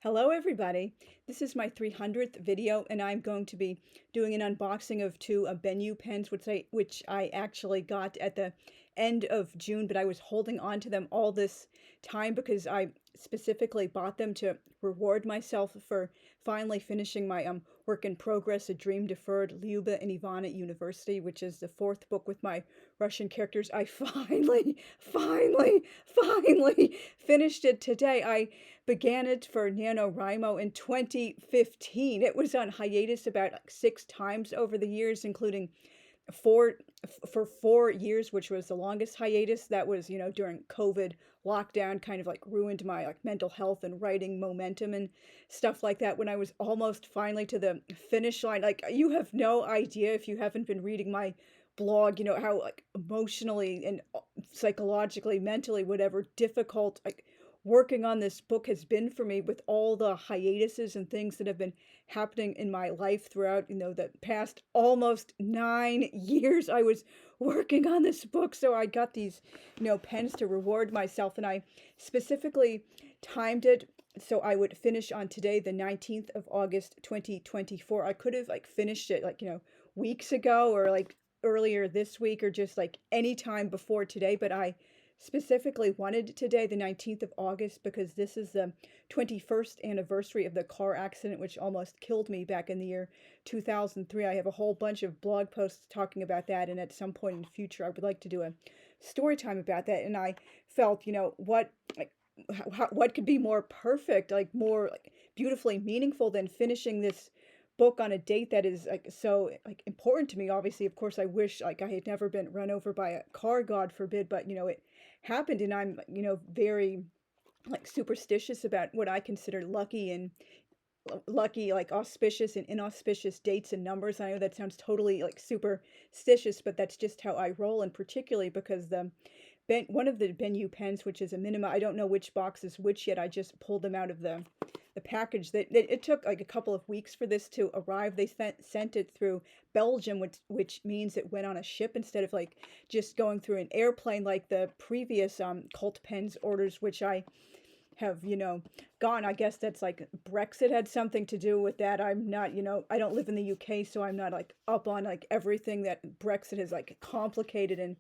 Hello everybody, this is my 300th video and I'm going to be doing an unboxing of two BENU pens which I actually got at the end of June, but I was holding on to them all this time because I specifically bought them to reward myself for finally finishing my work in progress, A Dream Deferred, Lyuba and Ivan at University, which is the fourth book with my Russian characters. I finally finished it today. I began it for NaNoWriMo in 2015. It was on hiatus about 6 times over the years, including four for 4 years, which was the longest hiatus. That was, during COVID lockdown, kind of like ruined my mental health and writing momentum and stuff like that. When I was almost finally to the finish line, you have no idea if you haven't been reading my blog, how emotionally and psychologically, mentally, whatever, difficult working on this book has been for me with all the hiatuses and things that have been happening in my life throughout, the past almost 9 years. I was working on this book, so I got these, pens to reward myself, and I specifically timed it so I would finish on today, the 19th of August, 2024. I could have finished it weeks ago or earlier this week or just any time before today, but I specifically wanted today, the 19th of August, because this is the 21st anniversary of the car accident which almost killed me back in the year 2003. I have a whole bunch of blog posts talking about that, and at some point in the future I would like to do a story time about that. And I felt, what could be more perfect, more beautifully meaningful than finishing this book on a date that is so important to me. Obviously, of course, I wish I had never been run over by a car, God forbid, but it happened, and I'm very superstitious about what I consider lucky, auspicious and inauspicious dates and numbers. I know that sounds totally superstitious, but that's just how I roll, and particularly because one of the BENU pens, which is a Minima, I don't know which box is which yet. I just pulled them out of the package. That it took a couple of weeks for this to arrive. They sent it through Belgium, which means it went on a ship instead of just going through an airplane like the previous cult pens orders, which I have gone. I guess that's Brexit had something to do with that. I'm not, I don't live in the UK, so I'm not up on everything that Brexit has complicated and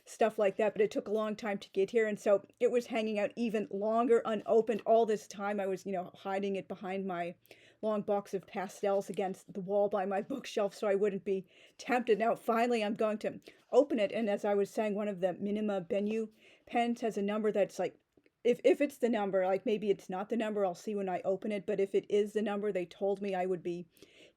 stuff like that, but it took a long time to get here, and so it was hanging out even longer unopened all this time. I was hiding it behind my long box of pastels against the wall by my bookshelf so I wouldn't be tempted. Now finally I'm going to open it, and as I was saying, one of the Minima BENU pens has a number that's if it's the number, maybe it's not the number, I'll see when I open it, but if it is the number they told me I would be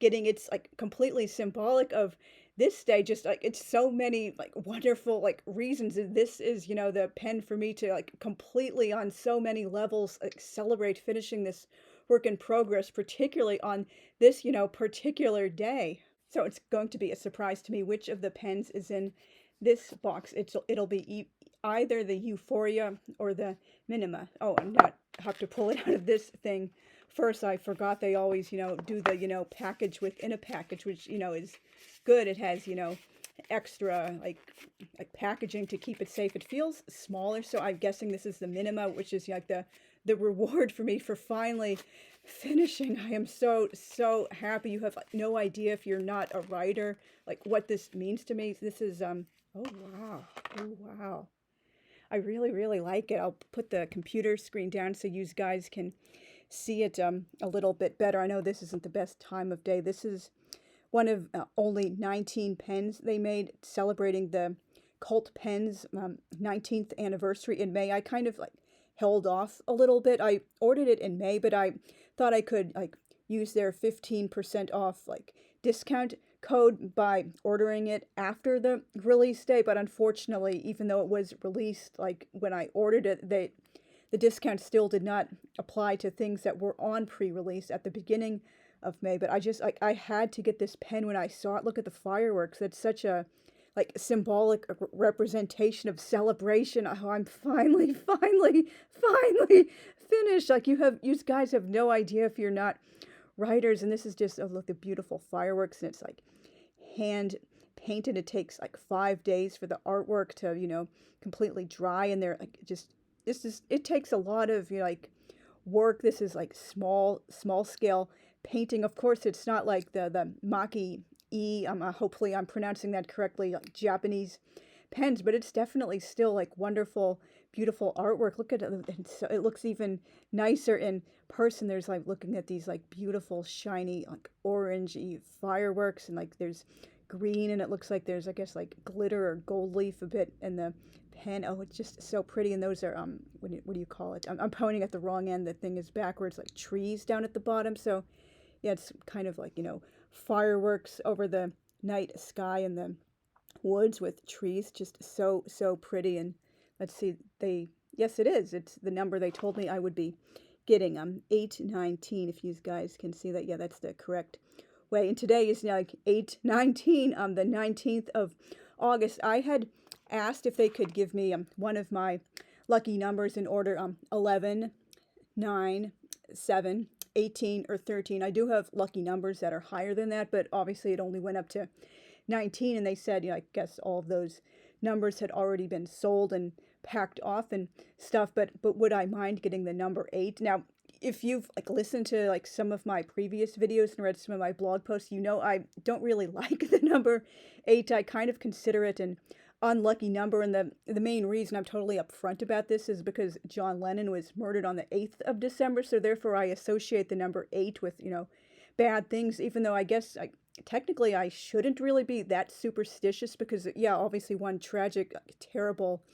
getting, it's completely symbolic of this day. Just it's so many wonderful reasons that this is the pen for me to completely on so many levels celebrate finishing this work in progress, particularly on this particular day. So it's going to be a surprise to me which of the pens is in this box. It'll be either the Euphoria or the Minima. Oh, and now I have to pull it out of this thing first. I forgot they always do the package within a package, which is good. It has extra packaging to keep it safe. It feels smaller, so I'm guessing this is the Minima, which is the reward for me for finally finishing. I am so happy. You have no idea, if you're not a writer, what this means to me. This is oh wow, I really like it. I'll put the computer screen down so you guys can see it a little bit better. I know this isn't the best time of day. This is one of only 19 pens they made celebrating the cult pens 19th anniversary in May. I kind of held off a little bit. I ordered it in May, but I thought I could use their 15% off discount code by ordering it after the release date. But unfortunately, even though it was released when I ordered it, the discount still did not apply to things that were on pre-release at the beginning of May. But I just I had to get this pen when I saw it. Look at the fireworks. That's such a symbolic representation of celebration. Oh, I'm finally finished. You guys have no idea if you're not writers. And this is just, oh, look, the beautiful fireworks, and it's hand painted. It takes 5 days for the artwork to completely dry, and they're it takes a lot of work. This is like small scale painting. Of course, it's not like the Maki E. Hopefully I'm pronouncing that correctly, like Japanese pens, but it's definitely still like wonderful, beautiful artwork. Look at it. It looks even nicer in person. There's like looking at these like beautiful, shiny, like orangey fireworks, and like there's green, and it looks like there's, I guess, like glitter or gold leaf a bit in the pen. Oh, it's just so pretty. And those are what do you call it? I'm pointing at the wrong end. The thing is backwards, like trees down at the bottom. So yeah, it's kind of like, fireworks over the night sky and the woods with trees. Just so pretty. And let's see, yes, it is. It's the number they told me I would be getting. 819, if you guys can see that. Yeah, that's the correct way. And today is like 819, the 19th of August. I had asked if they could give me one of my lucky numbers in order 11, 9, 7, 18, or 13. I do have lucky numbers that are higher than that, but obviously it only went up to 19, and they said, I guess all of those numbers had already been sold and packed off and stuff, but would I mind getting the number 8? Now, if you've like listened to like some of my previous videos and read some of my blog posts, I don't really like the number 8. I kind of consider it an unlucky number, and the main reason I'm totally upfront about this is because John Lennon was murdered on the 8th of December, so therefore I associate the number 8 with, bad things, even though I guess technically I shouldn't really be that superstitious because, yeah, obviously one tragic, terrible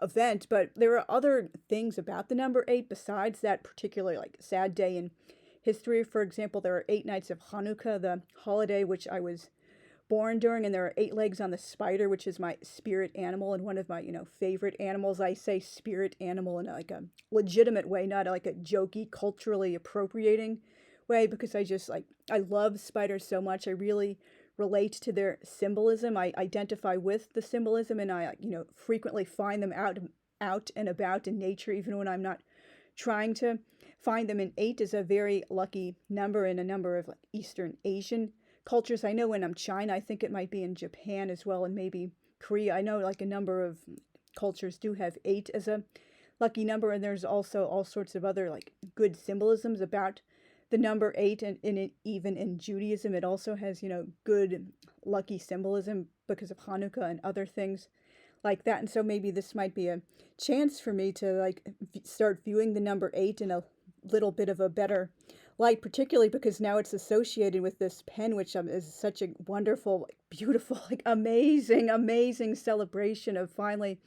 event, but there are other things about the number 8 besides that particular like sad day in history. For example, there are 8 nights of Hanukkah, the holiday which I was born during, and there are 8 legs on the spider, which is my spirit animal and one of my favorite animals. I say spirit animal in like a legitimate way, not like a jokey, culturally appropriating way, because I love spiders so much. I really relate to their symbolism. I identify with the symbolism, and I frequently find them out and about in nature, even when I'm not trying to find them. And 8 is a very lucky number in a number of like Eastern Asian cultures. I know in China, I think it might be in Japan as well, and maybe Korea. I know like a number of cultures do have 8 as a lucky number, and there's also all sorts of other like good symbolisms about the number 8, and even in Judaism, it also has, good lucky symbolism because of Hanukkah and other things like that. And so maybe this might be a chance for me to like start viewing the number 8 in a little bit of a better light, particularly because now it's associated with this pen, which is such a wonderful, beautiful, like amazing celebration of finally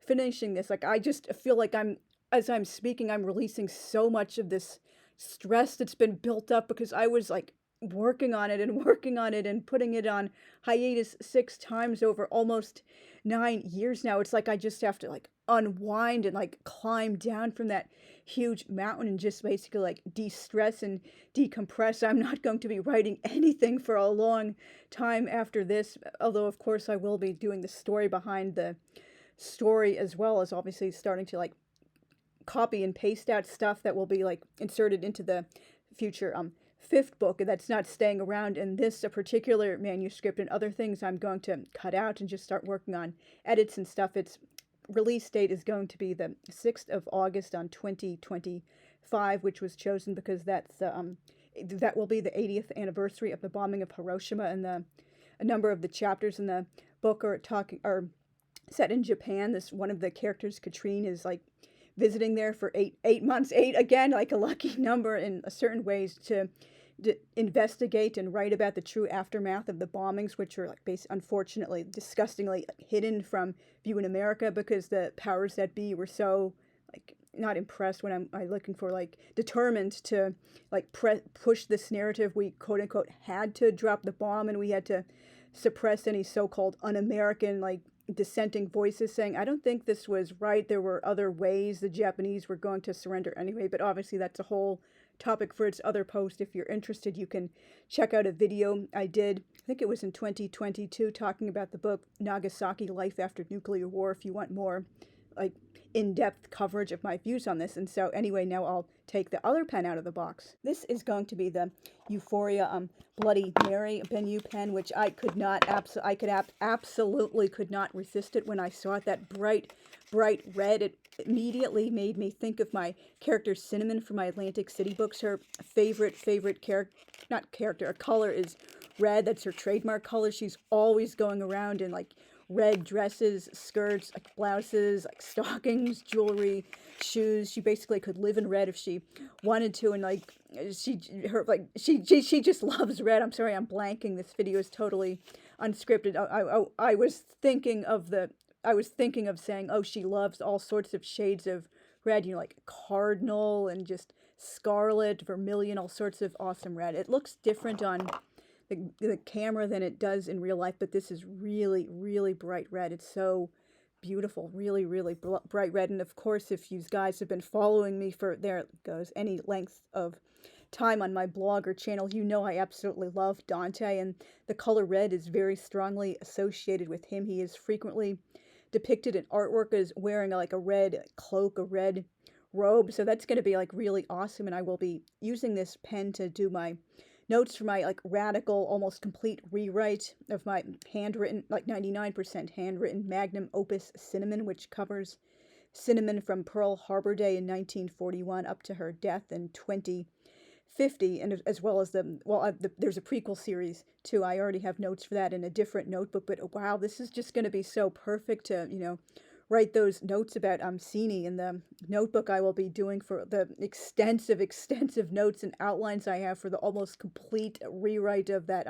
finishing this. Like, I just feel like as I'm speaking, I'm releasing so much of this stress that's been built up because I was like working on it and putting it on hiatus 6 times over almost 9 years now. It's like I just have to like unwind and like climb down from that huge mountain and just basically like de-stress and decompress. I'm not going to be writing anything for a long time after this, although of course I will be doing the story behind the story, as well as obviously starting to like copy and paste out stuff that will be like inserted into the future 5th book, and that's not staying around in this particular manuscript. And other things I'm going to cut out and just start working on edits and stuff. Its release date is going to be the 6th of August on 2025, which was chosen because that's that will be the 80th anniversary of the bombing of Hiroshima, and a number of the chapters in the book are set in Japan. This one of the characters, Katrine, is like visiting there for 8 months. 8, again, like a lucky number in certain ways, to investigate and write about the true aftermath of the bombings, which are like unfortunately, disgustingly hidden from view in America because the powers that be were so like not impressed, when I'm looking for like determined to like push this narrative. We quote unquote had to drop the bomb, and we had to suppress any so-called un-American like dissenting voices saying, I don't think this was right. There were other ways the Japanese were going to surrender anyway, but obviously that's a whole topic for its other post. If you're interested, you can check out a video I did, I think it was in 2022, talking about the book Nagasaki, Life After Nuclear War, if you want more like in-depth coverage of my views on this. And so anyway, now I'll take the other pen out of the box. This is going to be the Euphoria Bloody Mary BENU pen, which I could not absolutely could not resist it when I saw it. That bright red, it immediately made me think of my character Cinnamon from my Atlantic City books. Her favorite character, not character, a color is red. That's her trademark color. She's always going around in like red dresses, skirts, like blouses, like stockings, jewelry, shoes. She basically could live in red if she wanted to, and like she just loves red. I'm sorry, I'm blanking. This video is totally unscripted. I was thinking of saying, oh, she loves all sorts of shades of red, like cardinal and just scarlet, vermilion, all sorts of awesome red. It looks different on the camera than it does in real life, but this is really, really bright red. It's so beautiful, really, really bright red. And of course, if you guys have been following me for, there it goes, any length of time on my blog or channel, you know I absolutely love Dante, and the color red is very strongly associated with him. He is frequently depicted in artwork as wearing like a red cloak, a red robe, so that's going to be like really awesome. And I will be using this pen to do my notes for my like radical, almost complete rewrite of my handwritten, like 99% handwritten magnum opus Cinnamon, which covers Cinnamon from Pearl Harbor Day in 1941 up to her death in 2050, and as well as there's a prequel series too. I already have notes for that in a different notebook, but wow, this is just going to be so perfect to, write those notes about Cini in the notebook I will be doing for the extensive notes and outlines I have for the almost complete rewrite of that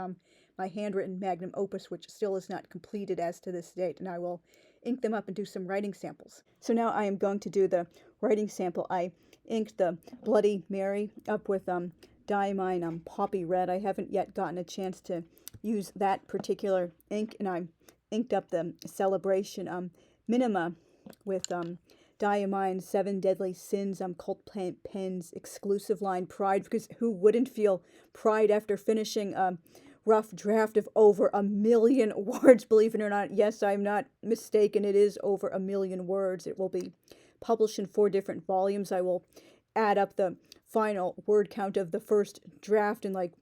my handwritten magnum opus, which still is not completed as to this date, and I will ink them up and do some writing samples. So now I am going to do the writing sample. I inked the Bloody Mary up with diamine poppy red. I haven't yet gotten a chance to use that particular ink, and I inked up the Celebration Minima with diamine 7 Deadly Sins cult pens exclusive line Pride, because who wouldn't feel pride after finishing a rough draft of over 1 million words, believe it or not. Yes, I'm not mistaken, it is over 1 million words. It will be published in 4 different volumes. I will add up the final word count of the first draft and like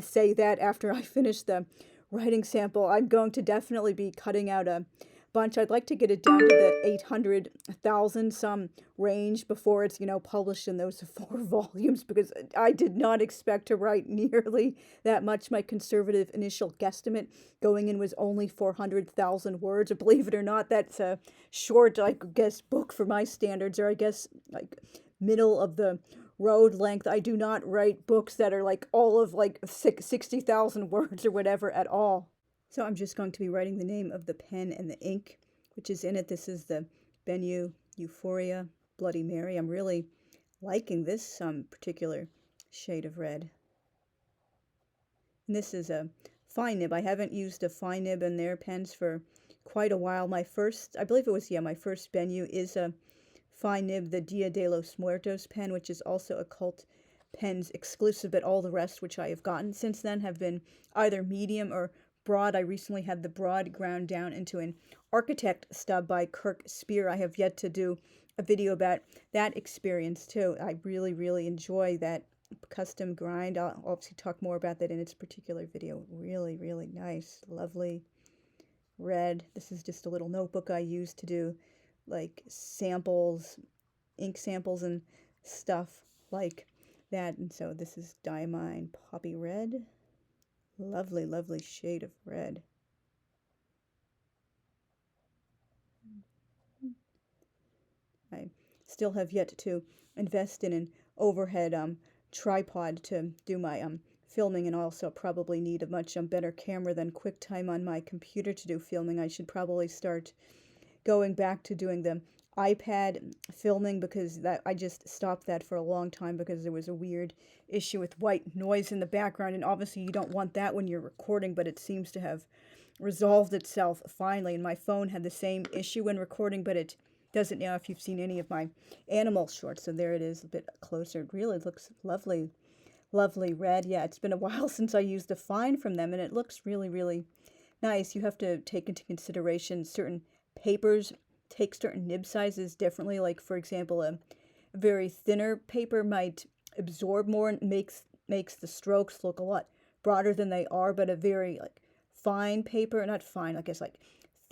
say that after I finish the writing sample. I'm going to definitely be cutting out a bunch. I'd like to get it down to the 800,000 some range before it's, published in those 4 volumes, because I did not expect to write nearly that much. My conservative initial guesstimate going in was only 400,000 words. Believe it or not, that's a short, I guess, book for my standards, or I guess like middle of the road length. I do not write books that are like all of like 60,000 words or whatever at all. So I'm just going to be writing the name of the pen and the ink, which is in it. This is the BENU Euphoria Bloody Mary. I'm really liking this particular shade of red. And this is a fine nib. I haven't used a fine nib in their pens for quite a while. My first, I believe it was, my first BENU is a fine nib, the Dia de los Muertos pen, which is also a cult pens exclusive, but all the rest which I have gotten since then have been either medium or broad. I recently had the broad ground down into an architect stub by Kirk Spear. I have yet to do a video about that experience too. I really, really enjoy that custom grind. I'll obviously talk more about that in its particular video. Really, really nice, lovely red. This is just a little notebook I use to do like samples, ink samples and stuff like that. And so this is diamine poppy red. Lovely, lovely shade of red. I still have yet to invest in an overhead tripod to do my filming, and also probably need a much better camera than QuickTime on my computer to do filming. I should probably start going back to doing the iPad filming, because that I just stopped that for a long time because there was a weird issue with white noise in the background, and obviously you don't want that when you're recording, but it seems to have resolved itself finally. And my phone had the same issue when recording, but it doesn't now if you've seen any of my animal shorts. So there it is, a bit closer. It really looks lovely, lovely red. Yeah, it's been a while since I used a fine from them, and it looks really, really nice. You have to take into consideration certain papers take certain nib sizes differently. Like, for example, a very thinner paper might absorb more and makes the strokes look a lot broader than they are, but a very like fine paper, not fine, I guess like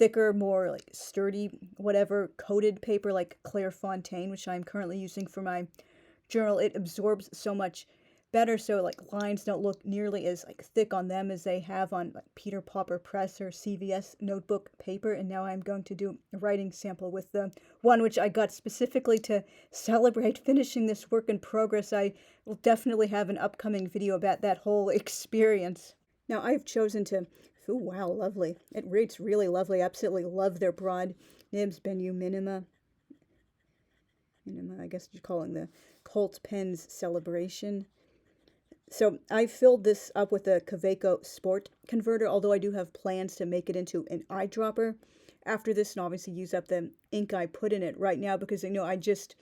thicker, more like sturdy, whatever, coated paper like Clairefontaine, which I'm currently using for my journal. It absorbs so much better, so like lines don't look nearly as like thick on them as they have on like Peter Popper Press or CVS notebook paper. And now I'm going to do a writing sample with the one which I got specifically to celebrate finishing this work in progress. I will definitely have an upcoming video about that whole experience. Now I've chosen to, oh wow, lovely. It reads really lovely. Absolutely love their broad nibs, BENU Minima. I guess you're calling the Colt Pens Celebration. So I filled this up with a Kaweco Sport converter, although I do have plans to make it into an eyedropper after this, and obviously use up the ink I put in it right now, because I just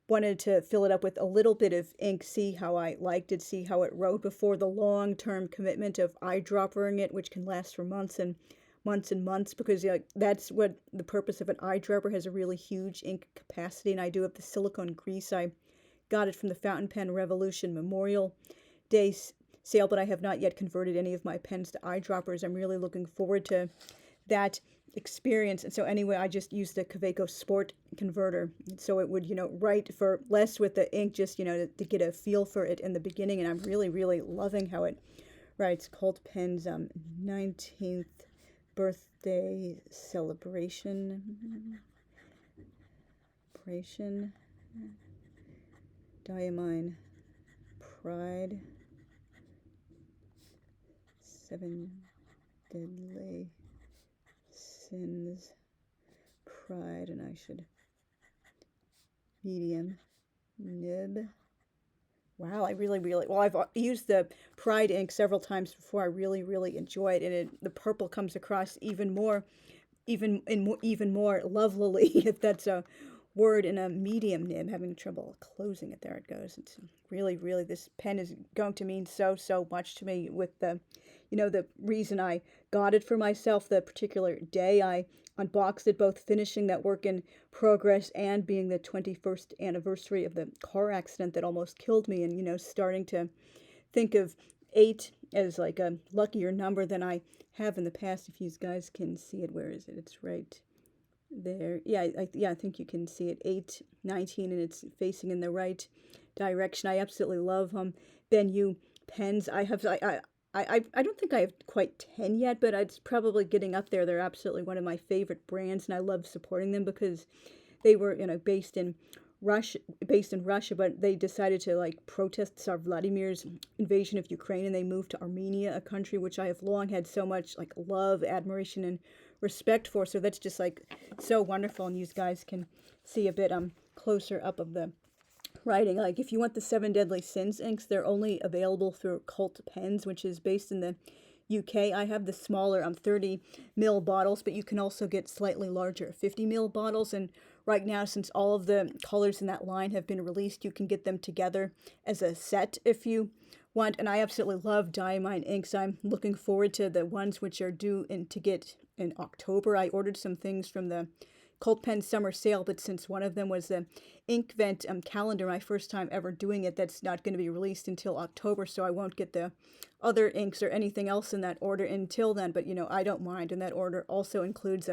wanted to fill it up with a little bit of ink, see how I liked it, see how it wrote before the long-term commitment of eyedroppering it, which can last for months and months and months, because that's what the purpose of an eyedropper, has a really huge ink capacity. And I do have the silicone grease. I got it from the Fountain Pen Revolution Memorial Day sale, but I have not yet converted any of my pens to eyedroppers. I'm really looking forward to that experience. And so anyway, I just used the Kaweco Sport converter, so it would write for less with the ink, just to get a feel for it in the beginning. And I'm really loving how it writes. Colt Pens 19th birthday celebration, Diamine Pride, 7 deadly sins, pride, and I should medium nib. Wow, I really, well, I've used the Pride ink several times before. I really enjoy it, and the purple comes across even more lovelily, if that's a word, in a medium nib. Having trouble closing it. There it goes. It's really, this pen is going to mean so much to me, with the the reason I got it for myself, the particular day I unboxed it, both finishing that work in progress and being the 21st anniversary of the car accident that almost killed me, and starting to think of 8 as like a luckier number than I have in the past. If you guys can see it, where is it? It's right there. Yeah, I think you can see it, 8, 19, and it's facing in the right direction. I absolutely love BENU pens. I don't think I have quite 10 yet, but it's probably getting up there. They're absolutely one of my favorite brands, and I love supporting them because they were based in Russia, but they decided to protest Tsar Vladimir's invasion of Ukraine, and they moved to Armenia, a country which I have long had so much love, admiration, and respect for. So that's just so wonderful, and you guys can see a bit closer up of the writing. If you want the 7 Deadly Sins inks, they're only available through Colt Pens, which is based in the UK. I have the smaller 30 ml bottles, but you can also get slightly larger 50 ml bottles. And right now, since all of the colors in that line have been released, you can get them together as a set if you want. And I absolutely love Diamine inks. I'm looking forward to the ones which are due to get in October. I ordered some things from the Colt Pen summer sale, but since one of them was the Inkvent calendar, my first time ever doing it, that's not going to be released until October, so I won't get the other inks or anything else in that order until then. But I don't mind, and that order also includes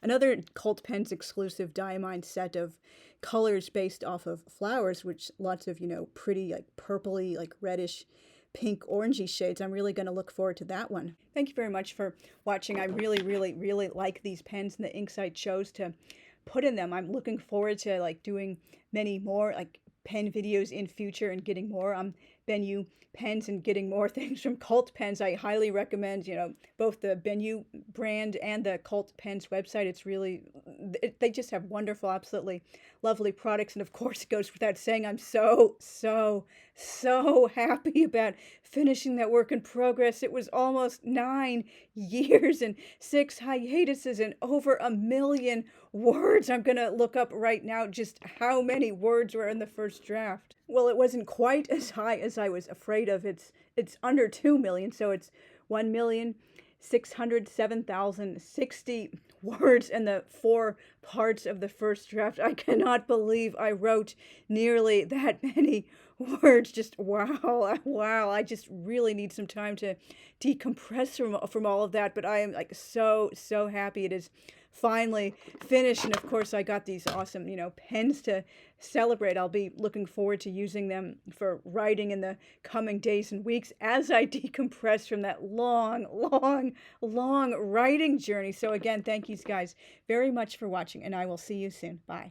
another Colt Pens exclusive Diamine set of colors based off of flowers, which lots of pretty purpley, reddish, pink, orangey shades. I'm really going to look forward to that one. Thank you very much for watching. I really like these pens and the inks I chose to put in them. I'm looking forward to doing many more pen videos in future, and getting more BENU pens and getting more things from Colt Pens. I highly recommend both the BENU brand and the Colt Pens website. It's really, they just have wonderful, absolutely lovely products. And of course, it goes without saying, I'm so happy about finishing that work in progress. It was almost 9 years and 6 hiatuses and over 1 million words. I'm gonna look up right now just how many words were in the first draft. Well, it wasn't quite as high as I was afraid of. It's under 2 million, so it's 1,607,060 words in the 4 parts of the first draft. I cannot believe I wrote nearly that many words. Just wow. I just really need some time to decompress from all of that, but I am so happy. It is finally finish. And of course, I got these awesome, pens to celebrate. I'll be looking forward to using them for writing in the coming days and weeks as I decompress from that long, long, long writing journey. So again, thank you guys very much for watching, and I will see you soon. Bye.